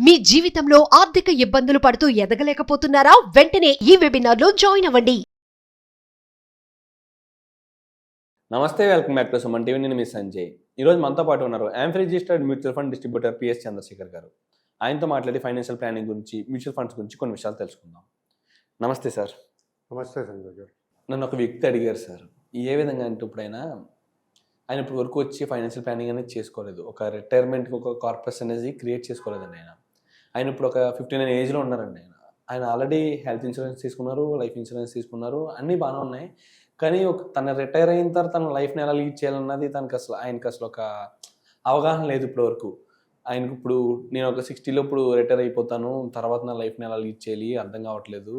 మీ జీవితంలో ఆర్థిక ఇబ్బందులు పడుతూ ఎదగలేకపోతున్నారా? వెంటనే ఈ వెబినార్లో జాయిన్ అవ్వండి. నమస్తే, welcome back to Suman TV. నేను మీ సంజయ్. ఈరోజు మనతో పాటు ఉన్నారు AMFI registered mutual fund distributor P S Chandrashekar garu. ఆయనతో మాట్లాడి ఫైనాన్షియల్ ప్లానింగ్ గురించి, మ్యూచువల్ ఫండ్స్ గురించి కొన్ని విషయాలు తెలుసుకుందాం. నమస్తే సార్. నమస్తే సంజయ్ గారు. నన్ను ఒక వ్యక్తి అడిగారు సార్, ఏ విధంగా అంటే ఇప్పుడైనా ఆయన ఇప్పుడు వరకు వచ్చి ఫైనాన్షియల్ ప్లానింగ్ అనేది చేసుకోలేదు, ఒక రిటైర్మెంట్కి ఒక కార్పస్ అనేది క్రియేట్ చేసుకోలేదండి. ఆయన ఇప్పుడు ఒక 59 ఏజ్లో ఉన్నారండి. ఆయన ఆల్రెడీ హెల్త్ ఇన్సూరెన్స్ తీసుకున్నారు, లైఫ్ ఇన్సూరెన్స్ తీసుకున్నారు, అన్నీ బాగానే ఉన్నాయి. కానీ తన రిటైర్ అయిన తర్వాత తన లైఫ్ని ఎలా లీడ్ చేయాలన్నది ఆయనకి అసలు ఒక అవగాహన లేదు ఇప్పటి వరకు. ఆయనకు ఇప్పుడు నేను ఒక 60లో ఇప్పుడు రిటైర్ అయిపోతాను, తర్వాత నా లైఫ్ని ఎలా లీడ్ చేయాలి అర్థం కావట్లేదు.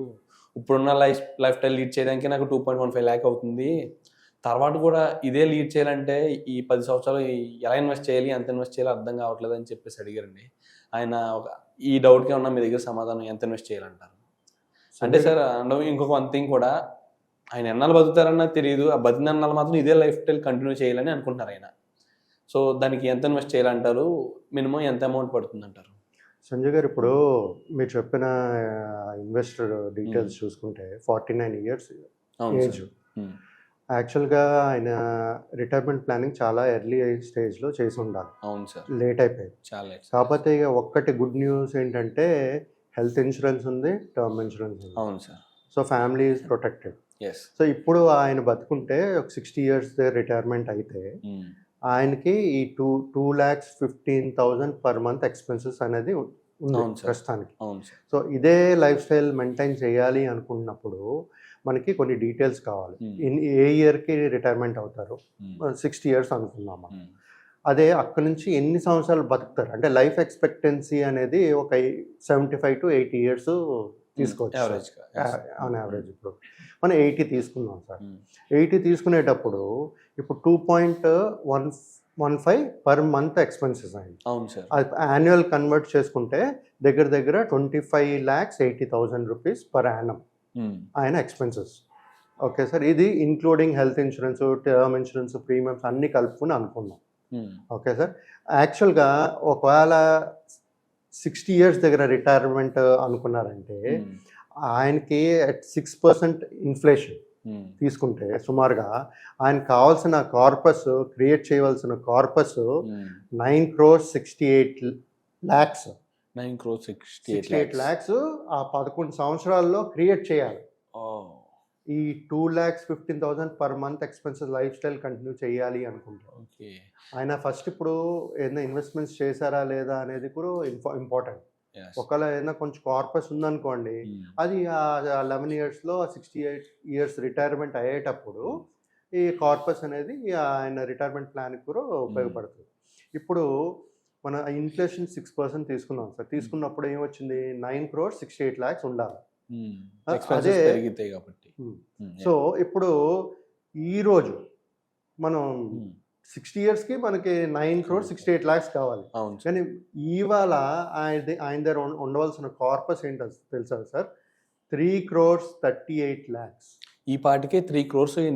ఇప్పుడున్న లైఫ్ స్టైల్ లీడ్ చేయడానికి నాకు 2.15 lakh అవుతుంది, తర్వాత కూడా ఇదే లీడ్ చేయాలంటే ఈ 10 సంవత్సరాలు ఎలా ఇన్వెస్ట్ చేయాలి, ఎంత ఇన్వెస్ట్ చేయాలో అర్థం కావట్లేదు అని చెప్పేసి అడిగారండి. ఆయన ఈ డౌట్కి ఉన్న మీ దగ్గర సమాధానం ఎంత ఇన్వెస్ట్ చేయాలంటారు? అంటే సార్ ఇంకొక వన్ థింగ్ కూడా, ఆయన ఎన్నాళ్ళు బతుకుతారన్నది తెలియదు, ఆ బతికిన అన్నాళ్ళు మాత్రం ఇదే లైఫ్ స్టైల్ కంటిన్యూ చేయాలని అనుకుంటున్నారు ఆయన. సో దానికి ఎంత ఇన్వెస్ట్ చేయాలంటారు, మినిమం ఎంత అమౌంట్ పడుతుంది అంటారు? సంజయ్ గారు, ఇప్పుడు మీరు చెప్పిన ఇన్వెస్టర్ డీటెయిల్స్ చూసుకుంటే 49 years ఏజ్. యాక్చువల్గా ఆయన రిటైర్మెంట్ ప్లానింగ్ చాలా ఎర్లీ స్టేజ్లో చేసి ఉండాలి. అవును సార్, లేట్ అయిపోయింది చాలా. కాకపోతే ఇక ఒక్కటి గుడ్ న్యూస్ ఏంటంటే హెల్త్ ఇన్సూరెన్స్ ఉంది, టర్మ్ ఇన్సూరెన్స్ ఉంది. అవును sir. So family is protected. Yes. So ఇప్పుడు ఆయన బతుకుంటే ఒక 60 years రిటైర్మెంట్ అయితే ఆయనకి ఈ 2,15,000 per month ఎక్స్పెన్సెస్ అనేది ఉంది ప్రస్తుతానికి. సో ఇదే లైఫ్ స్టైల్ మెయింటైన్ చేయాలి అనుకున్నప్పుడు మనకి కొన్ని డీటెయిల్స్ కావాలి. ఏ ఇయర్కి రిటైర్మెంట్ అవుతారు, 60 years అనుకున్నాము. అదే అక్కడ నుంచి ఎన్ని సంవత్సరాలు బతుకుతారు అంటే లైఫ్ ఎక్స్పెక్టెన్సీ అనేది ఒక 75 to 80 years తీసుకోవచ్చు ఆన్ యావరేజ్. ఇప్పుడు మనం 80 తీసుకున్నాం సార్. 80 తీసుకునేటప్పుడు ఇప్పుడు 2.15 per month ఎక్స్పెన్సెస్ అయింది. అవును సార్. యాన్యువల్ కన్వర్ట్ చేసుకుంటే దగ్గర 25,80,000 rupees per annum ఆయన ఎక్స్పెన్సెస్. ఓకే సార్, ఇది including health insurance, term insurance, premiums అన్నీ కలుపుకుని అనుకున్నాం. ఓకే సార్, యాక్చువల్గా ఒకవేళ 60 years దగ్గర రిటైర్మెంట్ అనుకున్నారంటే ఆయనకి at 6% ఇన్ఫ్లేషన్ తీసుకుంటే సుమారుగా ఆయనకు కావాల్సిన కార్పస్, క్రియేట్ చేయవలసిన కార్పస్ 9,68 lakhs. 9,68 lakhs ఆ 11 సంవత్సరాల్లో క్రియేట్ చేయాలి. ఈ 2,15,000 per month expenses life style continue చేయాలి అనుకుంటారు. ఆయన ఫస్ట్ ఇప్పుడు ఏదైనా ఇన్వెస్ట్మెంట్స్ చేశారా లేదా అనేది కూడా ఇంపార్టెంట్. ఒకవేళ ఏదైనా కొంచెం కార్పస్ ఉందనుకోండి, అది 11 yearsలో 68 years రిటైర్మెంట్ అయ్యేటప్పుడు ఈ కార్పస్ అనేది ఆయన రిటైర్మెంట్ ప్లాన్కి కూడా ఉపయోగపడుతుంది. ఇప్పుడు మన ఇన్ఫ్లేషన్ 6% తీసుకున్నాం సార్. తీసుకున్నప్పుడు ఏమొచ్చింది, 9,68 lakhs ఉండాలి. అదే సో ఇప్పుడు ఈరోజు మనం 60 yearsకి మనకి 9,68 lakhs కావాలి. కానీ ఇవాళ ఆయన దగ్గర ఉండవలసిన కార్పస్ ఏంటో తెలుసా సార్? 3,38 lakhs. ఈ పాటికే 3 crores ఆయన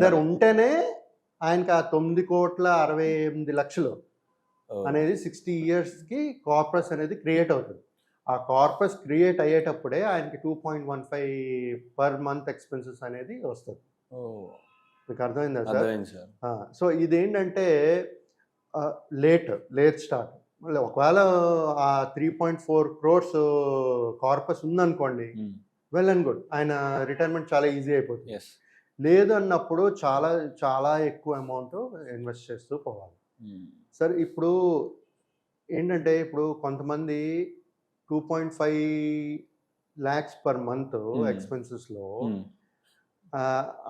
దగ్గర ఉంటేనే ఆయనకి ఆ 9,68,00,000 అనేది 60 yearsకి కార్పస్ అనేది క్రియేట్ అవుతుంది. ఆ కార్పస్ క్రియేట్ అయ్యేటప్పుడే ఆయనకి 2.15 per month ఎక్స్పెన్సెస్ అనేది వస్తుంది. మీకు అర్థమైందా సార్? సో ఇదేంటంటే లేట్ స్టార్ట్. ఒకవేళ ఆ 3.4 crores కార్పస్ ఉందనుకోండి, వెల్ అండ్ గుడ్, ఆయన రిటైర్మెంట్ చాలా ఈజీ అయిపోతుంది. లేదు అన్నప్పుడు చాలా చాలా ఎక్కువ అమౌంట్ ఇన్వెస్ట్ చేస్తూ పోవాలి. సార్ ఇప్పుడు ఏంటంటే ఇప్పుడు కొంతమంది 2.5 lakhs per month ఎక్స్పెన్సెస్లో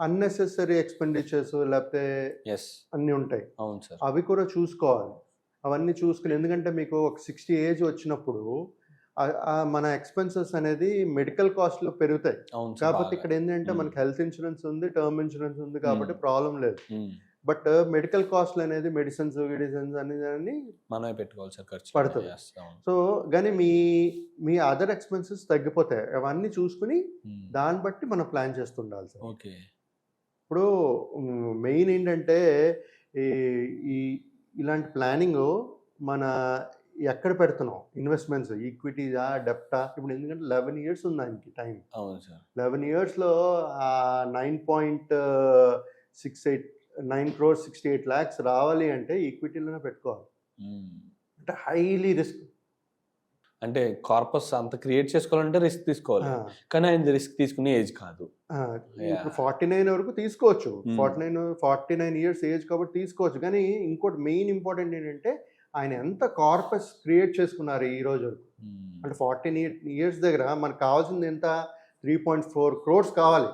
అన్నెసెసరీ ఎక్స్పెండిచర్స్ లేకపోతే అన్నీ ఉంటాయి. అవి కూడా చూసుకోవాలి. అవన్నీ చూసుకుని, ఎందుకంటే మీకు ఒక 60 ఏజ్ వచ్చినప్పుడు మన ఎక్స్పెన్సెస్ అనేది మెడికల్ కాస్ట్లో పెరుగుతాయి. కాబట్టి ఇక్కడ ఏంటంటే మనకి హెల్త్ ఇన్సూరెన్స్ ఉంది, టర్మ్ ఇన్సూరెన్స్ ఉంది కాబట్టి ప్రాబ్లం లేదు. బట్ మెడికల్ కాస్ట్లు అనేది మెడిసిన్స్ అనేది మనమే పెట్టుకోవాలి సార్, ఖర్చు పడుతుంది. సో కానీ మీ అదర్ ఎక్స్పెన్సెస్ తగ్గిపోతాయి. అవన్నీ చూసుకుని దాన్ని బట్టి మనం ప్లాన్ చేస్తుండాలి సార్. ఓకే. ఇప్పుడు మెయిన్ ఏంటంటే ఈ ఇలాంటి ప్లానింగ్ మన ఎక్కడ పెడుతున్నాం ఇన్వెస్ట్మెంట్స్, ఈక్విటీజా, డెప్టా. ఇప్పుడు ఎందుకంటే 11 ఇయర్స్ ఉంది ఆయనకి టైం. అవును సార్. 11 ఇయర్స్లో 9 crores 68 lakhs రావాలి అంటే ఈక్విటీలోనే పెట్టుకోవాలి. అంటే హైలీ రిస్క్. అంటే కార్పస్ అంత క్రియేట్ చేసుకోవాలంటే రిస్క్ తీసుకోవాలి, కానీ ఆయన రిస్క్ తీసుకునే ఏజ్ కాదు. ఇప్పుడు 49 వరకు తీసుకోవచ్చు. Hmm. 49 ఇయర్స్ ఏజ్ కాబట్టి తీసుకోవచ్చు. కానీ ఇంకోటి మెయిన్ ఇంపార్టెంట్ ఏంటంటే ఆయన ఎంత కార్పస్ క్రియేట్ చేసుకున్నారు ఈ రోజు వరకు. అంటే 48 ఇయర్స్ దగ్గర మనకు కావాల్సింది ఎంత, 3.4 crores కావాలి.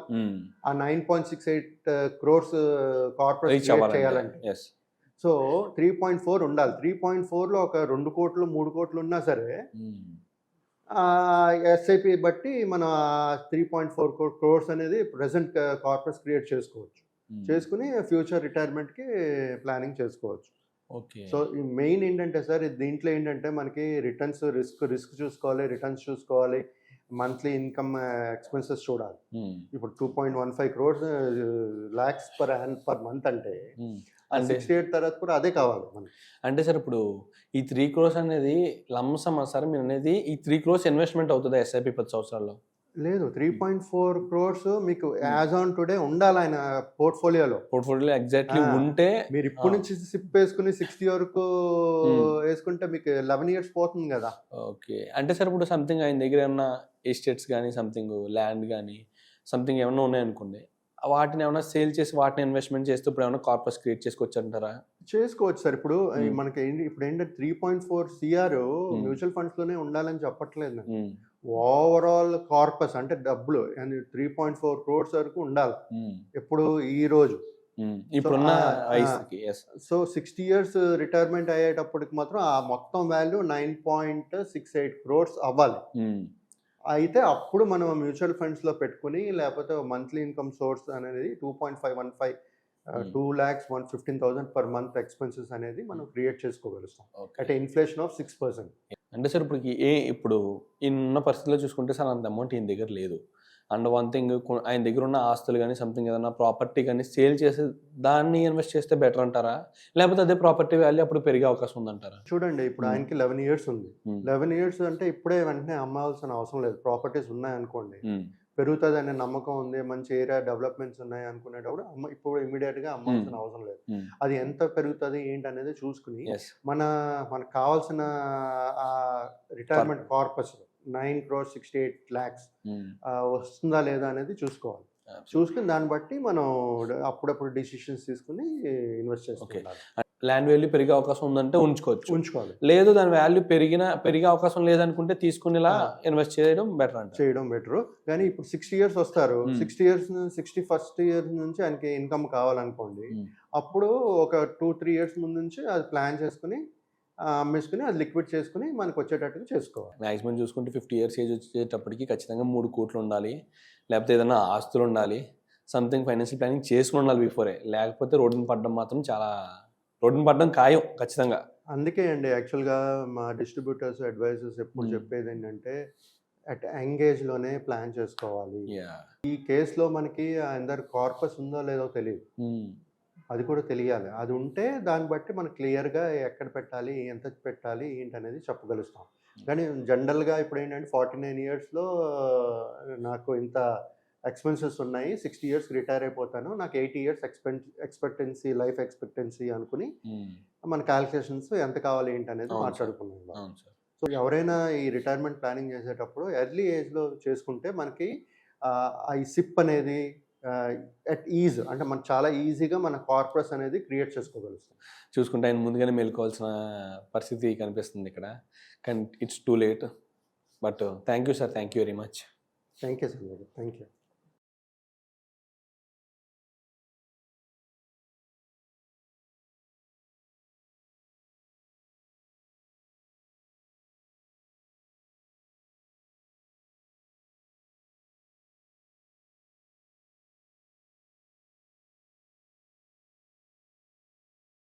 ఆ 9.68 crores కార్పస్ క్రియేట్ చేయాలంటే. సో 3.4 ఉండాలి. 3.4లో ఒక 2 కోట్లు 3 కోట్లు ఉన్నా సరే ఎస్ఐపి బట్టి మన 3.4 crores అనేది ప్రెసెంట్ కార్పస్ క్రియేట్ చేసుకోవచ్చు. చేసుకుని ఫ్యూచర్ రిటైర్మెంట్కి ప్లానింగ్ చేసుకోవచ్చు. ఓకే. సో ఈ మెయిన్ ఏంటంటే సార్ దీంట్లో ఏంటంటే మనకి రిటర్న్స్, రిస్క్ చూసుకోవాలి, రిటర్న్స్ చూసుకోవాలి, మంత్లీ ఇన్కమ్, ఎక్స్పెన్సెస్ చూడాలి. ఇప్పుడు 2.15 crores lakhs per month అంటే 68 తర్వాత కూడా అదే కావాలి మనకి. అంటే సార్ ఇప్పుడు ఈ 3 crores అనేది లంసమా సార్ మీరు అనేది? ఈ 3 crores ఇన్వెస్ట్మెంట్ అవుతుందా ఎస్ఐపి 10 సంవత్సరాల్లో? లేదు, 3.4 crores మీకు యాజ్ ఆన్ టుడే ఉండాలి ఆయన పోర్ట్ఫోలియోలో. ఎగ్జాక్ట్లీ ఉంటే మీరు ఇప్పటి నుంచి సిప్ వేసుకుని 60 వరకు వేసుకుంటే మీకు 11 ఇయర్స్ పోతుంది కదా. ఓకే. అంటే సార్ ఇప్పుడు సంథింగ్ ఆయన దగ్గర ఏమన్నా ఎస్టేట్స్ కానీ, సంథింగ్ ల్యాండ్ కానీ, సంథింగ్ ఏమన్నా ఉన్నాయనుకోండి, వాటిని ఏమైనా సేల్ చేసి వాటిని ఇన్వెస్ట్మెంట్ చేస్తూ ఇప్పుడు ఏమైనా కార్పస్ క్రియేట్ చేసుకోవచ్చు అంటారా? చేసుకోవచ్చు సార్. ఇప్పుడు మనకి ఇప్పుడు ఏంటంటే 3.4 CR మ్యూచువల్ ఫండ్స్ లోనే ఉండాలని చెప్పట్లేదు. ఓవరాల్ కార్పస్ అంటే డబ్బులు 3.4 crores వరకు ఉండాలి ఎప్పుడు ఈ రోజు. ఇప్పుడున్న వయసుకి. సో 60 years రిటైర్మెంట్ అయ్యేటప్పటికి మాత్రం ఆ మొత్తం వాల్యూ 9.68 crores అవ్వాలి. అయితే అప్పుడు మనం మ్యూచువల్ ఫండ్స్లో పెట్టుకుని, లేకపోతే మంత్లీ ఇన్కమ్ సోర్స్ అనేది 2.515 2,115,000 per month ఎక్స్పెన్సెస్ అనేది మనం క్రియేట్ చేసుకోగలుగుతాం అట్ ఇన్ఫ్లేషన్ ఆఫ్ 6%. అంటే సార్ ఇప్పుడు ఇన్న పరిస్థితిలో చూసుకుంటే సార్ అంత అమౌంట్ ఈయన దగ్గర లేదు. అండ్ వన్ థింగ్, ఆయన దగ్గర ఉన్న ఆస్తులు కానీ, సంథింగ్ ఏదైనా ప్రాపర్టీ కానీ సేల్ చేసి దాన్ని ఇన్వెస్ట్ చేస్తే బెటర్ అంటారా, లేకపోతే అదే ప్రాపర్టీ వాల్యూ అప్పుడు పెరిగే అవకాశం ఉందంటారా? చూడండి, ఇప్పుడు ఆయనకి 11 years ఉంది. 11 years అంటే ఇప్పుడే వెంటనే అమ్మాల్సిన అవసరం లేదు. ప్రాపర్టీస్ ఉన్నాయనుకోండి, పెరుగుతుంది అనే నమ్మకం ఉంది, మంచి ఏరియా డెవలప్మెంట్స్ ఉన్నాయి అనుకునేటప్పుడు ఇప్పుడు ఇమీడియట్గా అమ్మాల్సిన అవసరం లేదు. అది ఎంత పెరుగుతుంది ఏంటి అనేది చూసుకుని మనకు కావాల్సిన రిటైర్మెంట్ కార్పస్ 9 crores 68 lakhs వస్తుందా లేదా అనేది చూసుకోవాలి. చూసుకుని దాన్ని బట్టి మనం అప్పుడప్పుడు డిసిషన్స్ తీసుకుని ఇన్వెస్ట్ చేసుకోవాలి. ల్యాండ్ వాల్యూ పెరిగే అవకాశం ఉందంటే ఉంచుకోవాలి, లేదు దాని వాల్యూ పెరిగే అవకాశం లేదనుకుంటే తీసుకునేలా ఇన్వెస్ట్ చేయడం బెటర్. కానీ ఇప్పుడు 60 years వస్తారు, 61st year నుంచి ఆయనకి ఇన్కమ్ కావాలనుకోండి, అప్పుడు ఒక 2-3 years ముందు నుంచి అది ప్లాన్ చేసుకుని అమ్మేసుకుని అది లిక్విడ్ చేసుకుని మనకు వచ్చేటట్టుగా చేసుకోవాలి. మ్యాక్సిమం చూసుకుంటే 50 years ఏజ్ వచ్చేటప్పటికి ఖచ్చితంగా 3 కోట్లు ఉండాలి, లేకపోతే ఏదైనా ఆస్తులు ఉండాలి, సంథింగ్ ఫైనాన్షియల్ ప్లానింగ్ చేసుకుని ఉండాలి బిఫోరే. లేకపోతే రోడ్డుని పడడం మాత్రం ఖాయం ఖచ్చితంగా. అందుకే అండి యాక్చువల్గా మా డిస్ట్రిబ్యూటర్స్, అడ్వైజర్స్ ఎప్పుడు చెప్పేది ఏంటంటే అట్ ఎంగేజ్లోనే ప్లాన్ చేసుకోవాలి. ఈ కేసులో మనకి అందరు కార్పస్ ఉందో లేదో తెలియదు, అది కూడా తెలియాలి. అది ఉంటే దాన్ని బట్టి మనకు క్లియర్గా ఎక్కడ పెట్టాలి, ఎంత పెట్టాలి ఏంటి అనేది చెప్పగలుగుతాం. కానీ జనరల్గా ఇప్పుడు ఏంటంటే 49 yearsలో నాకు ఇంత ఎక్స్పెన్సెస్ ఉన్నాయి, 60 years రిటైర్ అయిపోతాను, నాకు 80 years లైఫ్ ఎక్స్పెక్టెన్సీ అనుకుని మన క్యాలిక్యులేషన్స్ ఎంత కావాలి ఏంటి అనేది మాట్లాడుకున్నాం. సో ఎవరైనా ఈ రిటైర్మెంట్ ప్లానింగ్ చేసేటప్పుడు ఎర్లీ ఏజ్లో చేసుకుంటే మనకి ఈ సిప్ అనేది అట్ ఈజ్ అంటే మనకు చాలా ఈజీగా మన కార్పస్ అనేది క్రియేట్ చేసుకోగలుగుతాం. చూసుకుంటే ఆయన ముందుగానే మేలుకోవాల్సిన పరిస్థితి కనిపిస్తుంది ఇక్కడ, కానీ it's too late. But thank you sir, thank you very much. Thank you sir, thank you.